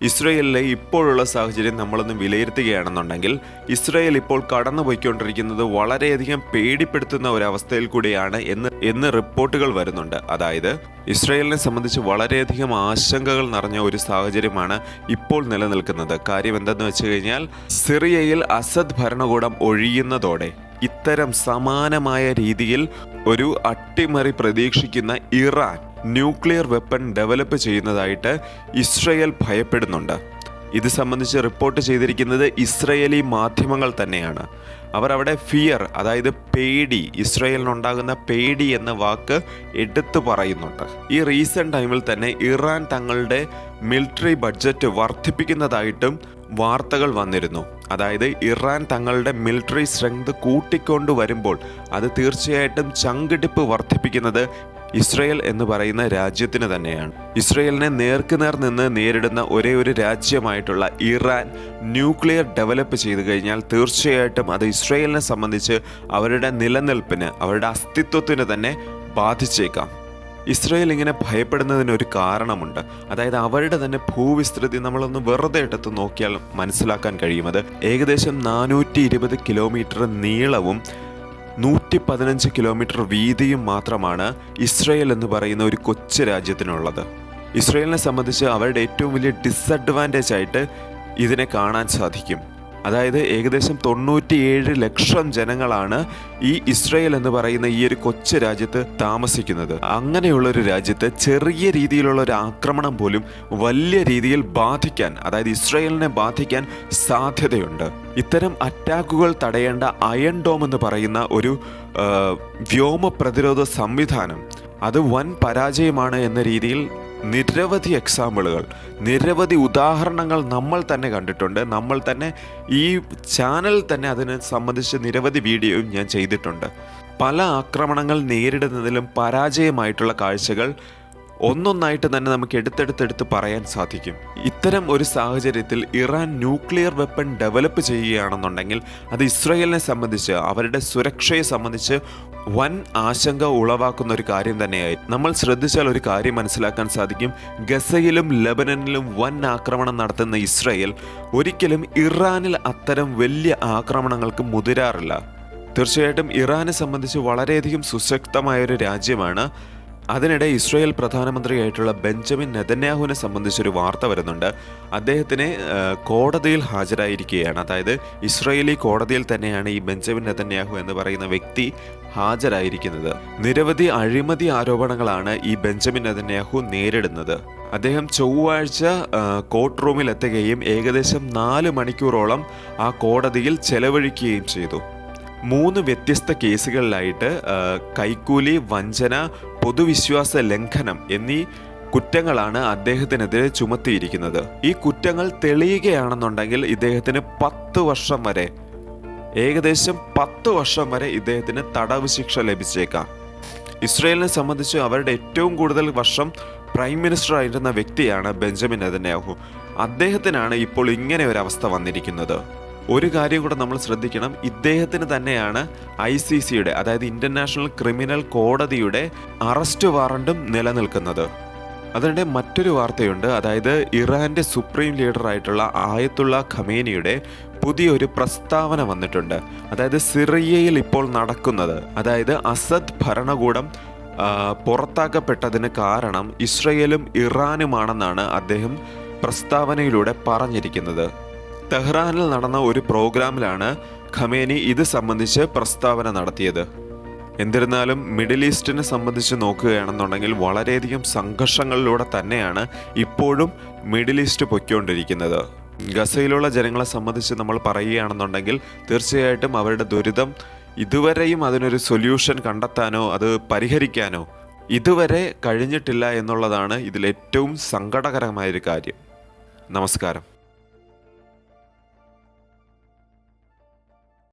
ഇസ്രയേലിലെ ഇപ്പോഴുള്ള സാഹചര്യം നമ്മളൊന്ന് വിലയിരുത്തുകയാണെന്നുണ്ടെങ്കിൽ ഇസ്രയേൽ ഇപ്പോൾ കടന്നുപോയിക്കൊണ്ടിരിക്കുന്നത് വളരെയധികം പേടിപ്പെടുത്തുന്ന ഒരവസ്ഥയിൽ കൂടിയാണ് എന്ന് റിപ്പോർട്ടുകൾ വരുന്നുണ്ട്. അതായത് ഇസ്രയേലിനെ സംബന്ധിച്ച് വളരെയധികം ആശങ്കകൾ നിറഞ്ഞ ഒരു സാഹചര്യമാണ് ഇപ്പോൾ നിലനിൽക്കുന്നത്. കാര്യം എന്തെന്ന് വെച്ച് കഴിഞ്ഞാൽ സിറിയയിൽ അസദ് ഭരണകൂടം ഒഴിയുന്നതോടെ ഇത്തരം സമാനമായ രീതിയിൽ ഒരു അട്ടിമറി പ്രതീക്ഷിക്കുന്ന ഇറാൻ ന്യൂക്ലിയർ വെപ്പൺ ഡെവലപ്പ് ചെയ്യുന്നതായിട്ട് ഇസ്രയേൽ ഭയപ്പെടുന്നുണ്ട്. ഇത് സംബന്ധിച്ച് റിപ്പോർട്ട് ചെയ്തിരിക്കുന്നത് ഇസ്രയേലി മാധ്യമങ്ങൾ തന്നെയാണ്. അവർ അവിടെ ഫിയർ, അതായത് പേടി, ഇസ്രയേലിനുണ്ടാകുന്ന പേടി എന്ന വാക്ക് എടുത്തു പറയുന്നുണ്ട്. ഈ റീസെന്റ് ടൈമിൽ തന്നെ ഇറാൻ തങ്ങളുടെ മിലിറ്ററി ബഡ്ജറ്റ് വർദ്ധിപ്പിക്കുന്നതായിട്ടും വാർത്തകൾ വന്നിരുന്നു. അതായത് ഇറാൻ തങ്ങളുടെ മിലിറ്ററി സ്ട്രെങ്ത് കൂട്ടിക്കൊണ്ടു വരുമ്പോൾ അത് തീർച്ചയായിട്ടും ചങ്കിടിപ്പ് വർദ്ധിപ്പിക്കുന്നത് ഇസ്രയേൽ എന്ന് പറയുന്ന രാജ്യത്തിന് തന്നെയാണ്. ഇസ്രയേലിനെ നേർക്കുനേർ നിന്ന് നേരിടുന്ന ഒരേ ഒരു രാജ്യമായിട്ടുള്ള ഇറാൻ ന്യൂക്ലിയർ ഡെവലപ്പ് ചെയ്തു കഴിഞ്ഞാൽ തീർച്ചയായിട്ടും അത് ഇസ്രയേലിനെ സംബന്ധിച്ച് അവരുടെ നിലനിൽപ്പിന്, അവരുടെ അസ്തിത്വത്തിന് തന്നെ ബാധിച്ചേക്കാം. ഇസ്രയേൽ ഇങ്ങനെ ഭയപ്പെടുന്നതിനൊരു കാരണമുണ്ട്. അതായത് അവരുടെ തന്നെ ഭൂവിസ്തൃതി നമ്മളൊന്ന് വെറുതെ എടുത്ത് നോക്കിയാൽ മനസ്സിലാക്കാൻ കഴിയുന്നത് ഏകദേശം 420 കിലോമീറ്റർ നീളവും 115 കിലോമീറ്റർ വീതിയും മാത്രമാണ് ഇസ്രയേൽ എന്ന് പറയുന്ന ഒരു കൊച്ചു രാജ്യത്തിനുള്ളത്. ഇസ്രയേലിനെ സംബന്ധിച്ച് അവരുടെ ഏറ്റവും വലിയ ഡിസഡ്വാൻറ്റേജ് ആയിട്ട് ഇതിനെ കാണാൻ സാധിക്കും. അതായത് ഏകദേശം 97 ലക്ഷം ജനങ്ങളാണ് ഈ ഇസ്രയേൽ എന്ന് പറയുന്ന ഈ ഒരു കൊച്ചു രാജ്യത്ത് താമസിക്കുന്നത്. അങ്ങനെയുള്ളൊരു രാജ്യത്ത് ചെറിയ രീതിയിലുള്ള ഒരു ആക്രമണം പോലും വലിയ രീതിയിൽ ബാധിക്കാൻ, അതായത് ഇസ്രയേലിനെ ബാധിക്കാൻ സാധ്യതയുണ്ട്. ഇത്തരം അറ്റാക്കുകൾ തടയേണ്ട അയൺ ഡോം എന്ന് പറയുന്ന ഒരു വ്യോമ പ്രതിരോധ സംവിധാനം അത് വൻ പരാജയമാണ് എന്ന രീതിയിൽ നിരവധി എക്സാമ്പിളുകൾ, നിരവധി ഉദാഹരണങ്ങൾ നമ്മൾ തന്നെ കണ്ടിട്ടുണ്ട്. നമ്മൾ തന്നെ ഈ ചാനലിൽ തന്നെ അതിനെ സംബന്ധിച്ച് നിരവധി വീഡിയോയും ഞാൻ ചെയ്തിട്ടുണ്ട്. പല ആക്രമണങ്ങൾ നേരിടുന്നതിലും പരാജയമായിട്ടുള്ള കാഴ്ചകൾ ഒന്നൊന്നായിട്ട് തന്നെ നമുക്ക് എടുത്തെടുത്ത് പറയാൻ സാധിക്കും. ഇത്തരം ഒരു സാഹചര്യത്തിൽ ഇറാൻ ന്യൂക്ലിയർ വെപ്പൺ ഡെവലപ്പ് ചെയ്യുകയാണെന്നുണ്ടെങ്കിൽ അത് ഇസ്രയേലിനെ സംബന്ധിച്ച്, അവരുടെ സുരക്ഷയെ സംബന്ധിച്ച് വൻ ആശങ്ക ഉളവാക്കുന്ന ഒരു കാര്യം തന്നെയായി. നമ്മൾ ശ്രദ്ധിച്ചാൽ ഒരു കാര്യം മനസ്സിലാക്കാൻ സാധിക്കും. ഗസയിലും ലെബനനിലും വൻ ആക്രമണം നടത്തുന്ന ഇസ്രയേൽ ഒരിക്കലും ഇറാനിൽ അത്തരം വലിയ ആക്രമണങ്ങൾക്ക് മുതിരാറില്ല. തീർച്ചയായിട്ടും ഇറാനെ സംബന്ധിച്ച് വളരെയധികം സുശക്തമായൊരു രാജ്യമാണ്. അതിനിടെ ഇസ്രയേൽ പ്രധാനമന്ത്രിയായിട്ടുള്ള ബെഞ്ചമിൻ നെതന്യാഹുവിനെ സംബന്ധിച്ചൊരു വാർത്ത വരുന്നുണ്ട്. അദ്ദേഹത്തിന് കോടതിയിൽ ഹാജരായിരിക്കുകയാണ്. അതായത് ഇസ്രയേലി കോടതിയിൽ തന്നെയാണ് ഈ ബെഞ്ചമിൻ നെതന്യാഹു എന്ന് പറയുന്ന വ്യക്തി ഹാജരായിരിക്കുന്നത്. നിരവധി അഴിമതി ആരോപണങ്ങളാണ് ഈ ബെഞ്ചമിൻ നെതന്യാഹു നേരിടുന്നത്. അദ്ദേഹം ചൊവ്വാഴ്ച കോർട്ട് റൂമിൽ എത്തുകയും ഏകദേശം 4 മണിക്കൂറോളം ആ കോടതിയിൽ ചെലവഴിക്കുകയും ചെയ്തു. 3 വ്യത്യസ്ത കേസുകളിലായിട്ട് കൈക്കൂലി, വഞ്ചന, പൊതുവിശ്വാസ ലംഘനം എന്നീ കുറ്റങ്ങളാണ് അദ്ദേഹത്തിനെതിരെ ചുമത്തിയിരിക്കുന്നത്. ഈ കുറ്റങ്ങൾ തെളിയുകയാണെന്നുണ്ടെങ്കിൽ ഇദ്ദേഹത്തിന് 10 വർഷം വരെ, ഏകദേശം 10 വർഷം വരെ ഇദ്ദേഹത്തിന് തടവ് ശിക്ഷ ലഭിച്ചേക്കാം. ഇസ്രയേലിനെ സംബന്ധിച്ച് അവരുടെ ഏറ്റവും കൂടുതൽ വർഷം പ്രൈം മിനിസ്റ്റർ ആയിരുന്ന വ്യക്തിയാണ് ബെഞ്ചമിൻ നെതന്യാഹു. അദ്ദേഹത്തിനാണ് ഇപ്പോൾ ഇങ്ങനെ ഒരു അവസ്ഥ വന്നിരിക്കുന്നത്. ഒരു കാര്യം കൂടെ നമ്മൾ ശ്രദ്ധിക്കണം. ഇദ്ദേഹത്തിന് തന്നെയാണ് ICCയുടെ, അതായത് ഇന്റർനാഷണൽ ക്രിമിനൽ കോടതിയുടെ അറസ്റ്റ് വാറണ്ടും നിലനിൽക്കുന്നത്. അതിനിടെ മറ്റൊരു വാർത്തയുണ്ട്. അതായത് ഇറാന്റെ സുപ്രീം ലീഡറായിട്ടുള്ള ആയത്തുള്ള ഖമേനിയുടെ പുതിയൊരു പ്രസ്താവന വന്നിട്ടുണ്ട്. അതായത് സിറിയയിൽ ഇപ്പോൾ നടക്കുന്നത്, അതായത് അസദ് ഭരണകൂടം പുറത്താക്കപ്പെട്ടതിന് കാരണം ഇസ്രയേലും ഇറാനുമാണെന്നാണ് അദ്ദേഹം പ്രസ്താവനയിലൂടെ പറഞ്ഞിരിക്കുന്നത്. തെഹ്റാനിൽ നടന്ന ഒരു പ്രോഗ്രാമിലാണ് ഖമേനി ഇത് സംബന്ധിച്ച് പ്രസ്താവന നടത്തിയത്. എന്നിരുന്നാലും മിഡിൽ ഈസ്റ്റിനെ സംബന്ധിച്ച് നോക്കുകയാണെന്നുണ്ടെങ്കിൽ വളരെയധികം സംഘർഷങ്ങളിലൂടെ തന്നെയാണ് ഇപ്പോഴും മിഡിൽ ഈസ്റ്റ് പൊയ്ക്കൊണ്ടിരിക്കുന്നത്. ഗസയിലുള്ള ജനങ്ങളെ സംബന്ധിച്ച് നമ്മൾ പറയുകയാണെന്നുണ്ടെങ്കിൽ തീർച്ചയായിട്ടും അവരുടെ ദുരിതം ഇതുവരെയും അതിനൊരു സൊല്യൂഷൻ കണ്ടെത്താനോ അത് പരിഹരിക്കാനോ ഇതുവരെ കഴിഞ്ഞിട്ടില്ല എന്നുള്ളതാണ് ഇതിലേറ്റവും സങ്കടകരമായൊരു കാര്യം. നമസ്കാരം.